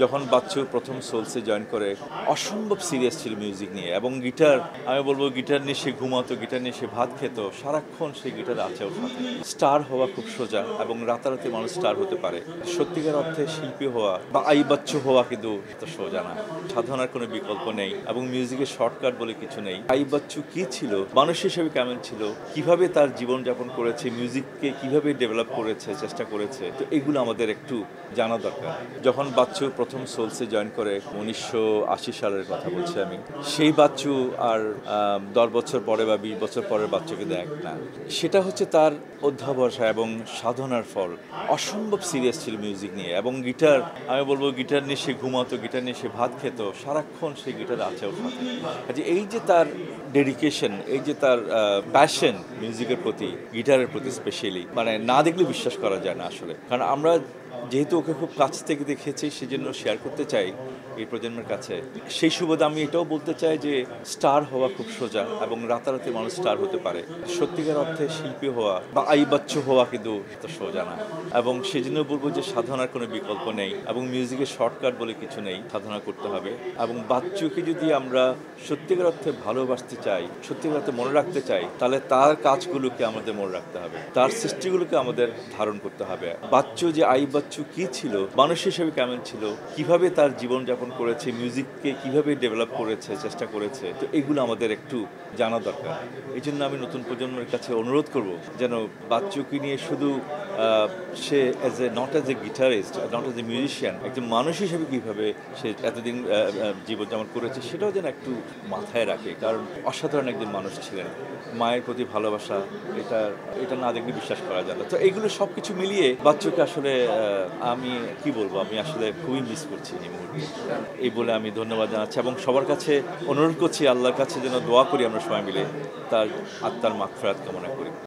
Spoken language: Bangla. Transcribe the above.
যখন বাচ্চু প্রথম সোলসে জয়েন করে অসম্ভব সিরিয়াস ছিল মিউজিক নিয়ে, এবং গিটার, আমি বলবো গিটার নিয়ে সে ঘুমাতো, গিটার নিয়ে সে ভাত খেত, সারাক্ষণ সেই গিটার আছে ওর সাথে। স্টার হওয়া খুব সোজা, এবং রাতারাতি মানুষ স্টার হতে পারে। সত্যিকার অর্থে শিল্পী হওয়া বা আই বাচ্চু হওয়া কিন্তু তো সোজা না। সাধনার কোনো বিকল্প নেই, এবং মিউজিকের শর্টকাট বলে কিছু নেই। আই বাচ্চু কি ছিল, মানুষ হিসেবে কেমন ছিল, কিভাবে তার জীবনযাপন করেছে, মিউজিককে কিভাবে ডেভেলপ করেছে, চেষ্টা করেছে, তো এগুলো আমাদের একটু জানা দরকার। যখন বাচ্চু প্রথম সোলসে জয়েন করে 1980 সালের কথা বলছি আমি, সেই বাচ্চু আর 10 বছর পরে বা 20 বছর পরের বাচ্চাকে দেখ না। সেটা হচ্ছে তার অধ্যাবসা এবং সাধনার ফল। অসম্ভব সিরিয়াস ছিল মিউজিক নিয়ে, এবং গিটার, আমি বলবো গিটার নিয়ে সে ঘুমাতো, গিটার নিয়ে সে ভাত খেত, সারাক্ষণ সেই গিটার আছে ওর সাথে। কাজে এই যে তার ডেডিকেশন, এই যে তার প্যাশন মিউজিকের প্রতি, গিটারের প্রতি স্পেশালি, মানে না দেখলে বিশ্বাস করা যায় না আসলে। কারণ আমরা যেহেতু ওকে খুব কাছ থেকে দেখেছি, সেজন্য শেয়ার করতে চাই এই প্রজন্মের কাছে। সেই সুবাদে আমি এটাও বলতে চাই যে স্টার হওয়া খুব সোজা, এবং রাতারাতি মানুষ স্টার হতে পারে। সত্যিকার অর্থে শিল্পী হওয়া বা আই বাচ্চু হওয়া কিন্তু তো সোজা না, এবং সেজন্য বলবো যে সাধনার কোনো বিকল্প নেই, এবং মিউজিকের শর্টকাট বলে কিছু নেই। সাধনা করতে হবে, এবং বাচ্চুকে যদি আমরা সত্যিকার অর্থে ভালোবাসতে চাই, সত্যিকার অর্থে মনে রাখতে চাই, তাহলে তার কাজগুলোকে আমাদের মনে রাখতে হবে, তার সৃষ্টিগুলোকে আমাদের ধারণ করতে হবে। বাচ্চু যে আই বাচ্চু কি ছিল, মানুষ হিসেবে কেমন ছিল, কিভাবে তার জীবনযাপন করেছে, মিউজিককে কিভাবে ডেভেলপ করেছে, চেষ্টা করেছে, তো এগুলো আমাদের একটু জানা দরকার। এই জন্য আমি নতুন প্রজন্মের কাছে অনুরোধ করব যেন বাচ্চুকে নিয়ে শুধু সে not as a guitarist, not as a musician, একজন মানুষ হিসেবে কীভাবে সে এতদিন জীবনযাপন করেছে, সেটাও যেন একটু মাথায় রাখে। কারণ অসাধারণ একজন মানুষ ছিলেন, মায়ের প্রতি ভালোবাসা, এটা না দেখলে বিশ্বাস করা যায় না। তো এইগুলো সব কিছু মিলিয়ে বাচ্চুকে আসলে আমি কি বলবো, আমি আসলে খুবই মিস করছি এই মুহূর্তে। এই বলে আমি ধন্যবাদ জানাচ্ছি, এবং সবার কাছে অনুরোধ করছি, আল্লাহর কাছে যেন দোয়া করি আমরা সবাই মিলে, তার আত্মার মাগফিরাত কামনা করি।